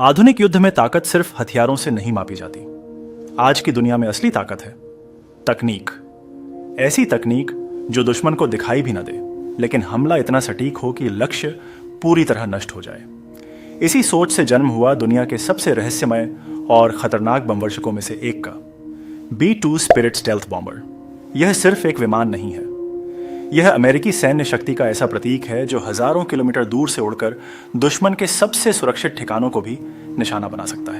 आधुनिक युद्ध में ताकत सिर्फ हथियारों से नहीं मापी जाती। आज की दुनिया में असली ताकत है तकनीक। ऐसी तकनीक जो दुश्मन को दिखाई भी न दे, लेकिन हमला इतना सटीक हो कि लक्ष्य पूरी तरह नष्ट हो जाए। इसी सोच से जन्म हुआ दुनिया के सबसे रहस्यमय और खतरनाक बमवर्षकों में से एक का B-2 स्पिरिट स्टेल्थ बॉम्बर। यह सिर्फ एक विमान नहीं है, यह अमेरिकी सैन्य शक्ति का ऐसा प्रतीक है जो हजारों किलोमीटर दूर से उड़कर दुश्मन के सबसे सुरक्षित ठिकानों को भी निशाना बना सकता है।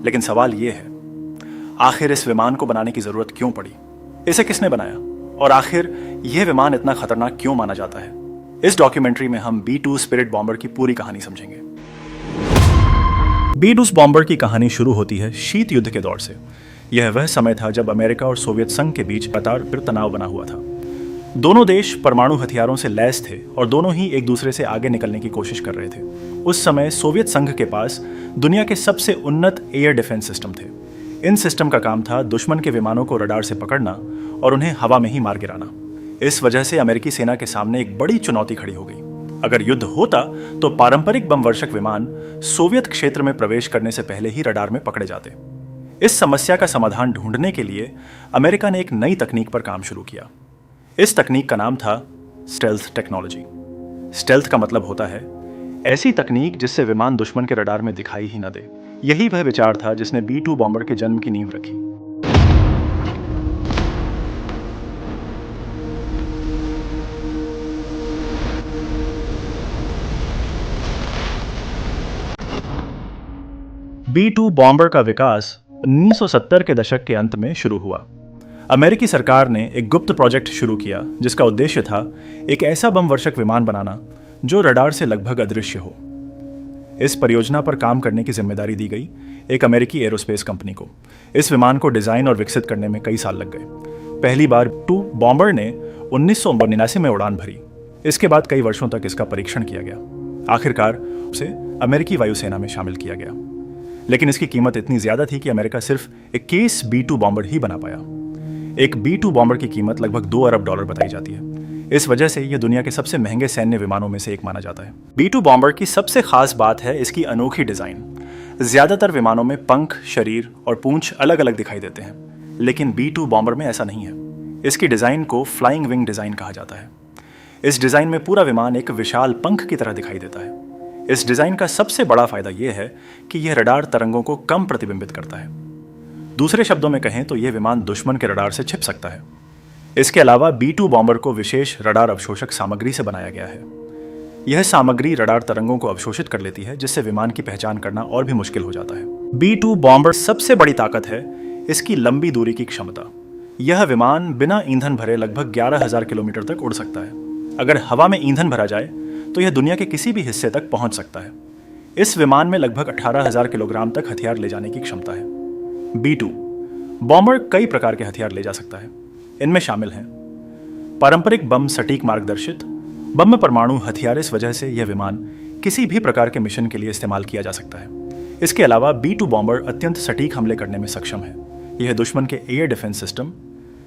लेकिन सवाल यह है, आखिर इस विमान को बनाने की जरूरत क्यों पड़ी? इसे किसने बनाया और आखिर यह विमान इतना खतरनाक क्यों माना जाता है? इस डॉक्यूमेंट्री में हम B-2 स्पिरिट बॉम्बर की पूरी कहानी समझेंगे। B-2 बॉम्बर की कहानी शुरू होती है शीत युद्ध के दौर से। यह वह समय था जब अमेरिका और सोवियत संघ के बीच लगातार तनाव बना हुआ था। दोनों देश परमाणु हथियारों से लैस थे और दोनों ही एक दूसरे से आगे निकलने की कोशिश कर रहे थे। उस समय सोवियत संघ के पास दुनिया के सबसे उन्नत एयर डिफेंस सिस्टम थे। इन सिस्टम का काम था दुश्मन के विमानों को रडार से पकड़ना और उन्हें हवा में ही मार गिराना। इस वजह से अमेरिकी सेना के सामने एक बड़ी चुनौती खड़ी हो गई। अगर युद्ध होता तो पारंपरिक बमवर्षक विमान सोवियत क्षेत्र में प्रवेश करने से पहले ही रडार में पकड़े जाते। इस समस्या का समाधान ढूंढने के लिए अमेरिका ने एक नई तकनीक पर काम शुरू किया। इस तकनीक का नाम था स्टेल्थ टेक्नोलॉजी। स्टेल्थ का मतलब होता है ऐसी तकनीक जिससे विमान दुश्मन के रडार में दिखाई ही न दे। यही वह विचार था जिसने B-2 बॉम्बर के जन्म की नींव रखी। B-2 बॉम्बर का विकास 1970 के दशक के अंत में शुरू हुआ। अमेरिकी सरकार ने एक गुप्त प्रोजेक्ट शुरू किया जिसका उद्देश्य था एक ऐसा बमवर्षक विमान बनाना जो रडार से लगभग अदृश्य हो। इस परियोजना पर काम करने की जिम्मेदारी दी गई एक अमेरिकी एरोस्पेस कंपनी को। इस विमान को डिजाइन और विकसित करने में कई साल लग गए। पहली बार B-2 बॉम्बर ने 1989 में उड़ान भरी। इसके बाद कई वर्षों तक इसका परीक्षण किया गया। आखिरकार उसे अमेरिकी वायुसेना में शामिल किया गया, लेकिन इसकी कीमत इतनी ज्यादा थी कि अमेरिका सिर्फ 21 B-2 बॉम्बर ही बना पाया। एक B-2 बॉम्बर की कीमत लगभग $2 अरब बताई जाती है। इस वजह से यह दुनिया के सबसे महंगे सैन्य विमानों में से एक माना जाता है। B-2 बॉम्बर की सबसे खास बात है इसकी अनोखी डिजाइन। ज्यादातर विमानों में पंख, शरीर और पूंछ अलग अलग दिखाई देते हैं, लेकिन B-2 बॉम्बर में ऐसा नहीं है। इसकी डिजाइन को फ्लाइंग विंग डिजाइन कहा जाता है। इस डिजाइन में पूरा विमान एक विशाल पंख की तरह दिखाई देता है। इस डिजाइन का सबसे बड़ा फायदा यह है कि यह रडार तरंगों को कम प्रतिबिंबित करता है। दूसरे शब्दों में कहें तो यह विमान दुश्मन के रडार से छिप सकता है। इसके अलावा B-2 बॉम्बर को विशेष रडार अवशोषक सामग्री से बनाया गया है। यह सामग्री रडार तरंगों को अवशोषित कर लेती है, जिससे विमान की पहचान करना और भी मुश्किल हो जाता है। B-2 बॉम्बर सबसे बड़ी ताकत है इसकी लंबी दूरी की क्षमता। यह विमान बिना ईंधन भरे लगभग 11,000 किलोमीटर तक उड़ सकता है। अगर हवा में ईंधन भरा जाए तो यह दुनिया के किसी भी हिस्से तक पहुंच सकता है। इस विमान में लगभग 18,000 किलोग्राम तक हथियार ले जाने की क्षमता है। B-2 बॉम्बर कई प्रकार के हथियार ले जा सकता है। इनमें शामिल हैं पारंपरिक बम, सटीक मार्गदर्शित बम में परमाणु हथियार। इस वजह से यह विमान किसी भी प्रकार के मिशन के लिए इस्तेमाल किया जा सकता है। इसके अलावा B-2 बॉम्बर अत्यंत सटीक हमले करने में सक्षम है। यह दुश्मन के air defence system,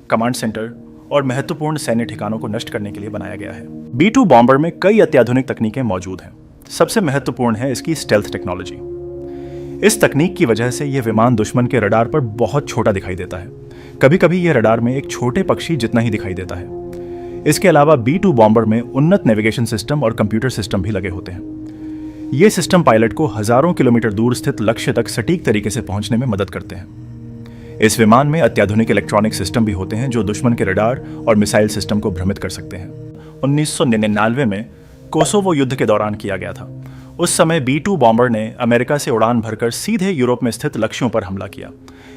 command centre और महत्वपूर्ण सैन्य ठिकानों को नष्ट करने के लिए बनाया गया है। B-2 बॉम्बर में कई अत्याधुनिक तकनीकें मौजूद हैं। सबसे महत्वपूर्ण है इसकी स्टेल्थ टेक्नोलॉजी। इस तकनीक की वजह से यह विमान दुश्मन के रडार पर बहुत छोटा दिखाई देता है। कभी कभी यह रडार में एक छोटे पक्षी जितना ही दिखाई देता है। इसके अलावा B-2 बॉम्बर में उन्नत नेविगेशन सिस्टम और कंप्यूटर सिस्टम भी लगे होते हैं। ये सिस्टम पायलट को हजारों किलोमीटर दूर स्थित लक्ष्य तक सटीक तरीके से पहुंचने में मदद करते हैं। इस विमान में अत्याधुनिक इलेक्ट्रॉनिक सिस्टम भी होते हैं जो दुश्मन के रडार और मिसाइल सिस्टम को भ्रमित कर सकते हैं। 1999 में कोसोवो युद्ध के दौरान किया गया था। उस समय B-2 बॉम्बर ने अमेरिका से उड़ान भरकर सीधे यूरोप में स्थित लक्ष्यों पर हमला किया।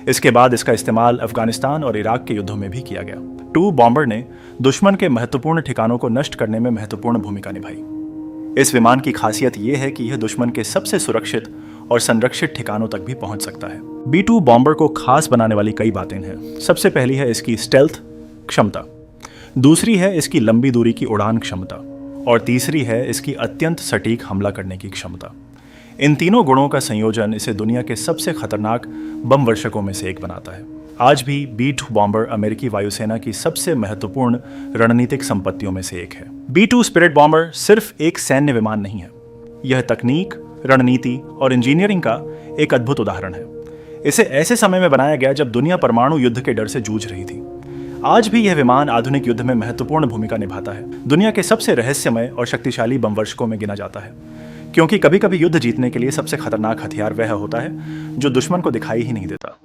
इसके बाद इसका इस्तेमाल अफगानिस्तान और इराक के युद्धों में भी किया गया। B-2 बॉम्बर ने दुश्मन के महत्वपूर्ण ठिकानों को नष्ट करने में महत्वपूर्ण भूमिका निभाई। इस विमान की खासियत यह है कि यह दुश्मन के सबसे सुरक्षित और संरक्षित ठिकानों तक भी पहुंच सकता है। B-2 बॉम्बर को खास बनाने वाली कई बातें हैं। सबसे पहली है इसकी स्टेल्थ क्षमता, दूसरी है इसकी लंबी दूरी की उड़ान क्षमता और तीसरी है इसकी अत्यंत सटीक हमला करने की क्षमता। इन तीनों गुणों का संयोजन इसे दुनिया के सबसे खतरनाक बमवर्षकों में से एक बनाता है। आज भी B-2 बॉम्बर अमेरिकी वायुसेना की सबसे महत्वपूर्ण रणनीतिक संपत्तियों में से एक है। B-2 स्पिरिट बॉम्बर सिर्फ एक सैन्य विमान नहीं है, यह तकनीक, रणनीति और इंजीनियरिंग का एक अद्भुत उदाहरण है। इसे ऐसे समय में बनाया गया जब दुनिया परमाणु युद्ध के डर से जूझ रही थी। आज भी यह विमान आधुनिक युद्ध में महत्वपूर्ण भूमिका निभाता है। दुनिया के सबसे रहस्यमय और शक्तिशाली बमवर्षकों में गिना जाता है, क्योंकि कभी कभी युद्ध जीतने के लिए सबसे खतरनाक हथियार वह होता है जो दुश्मन को दिखाई ही नहीं देता।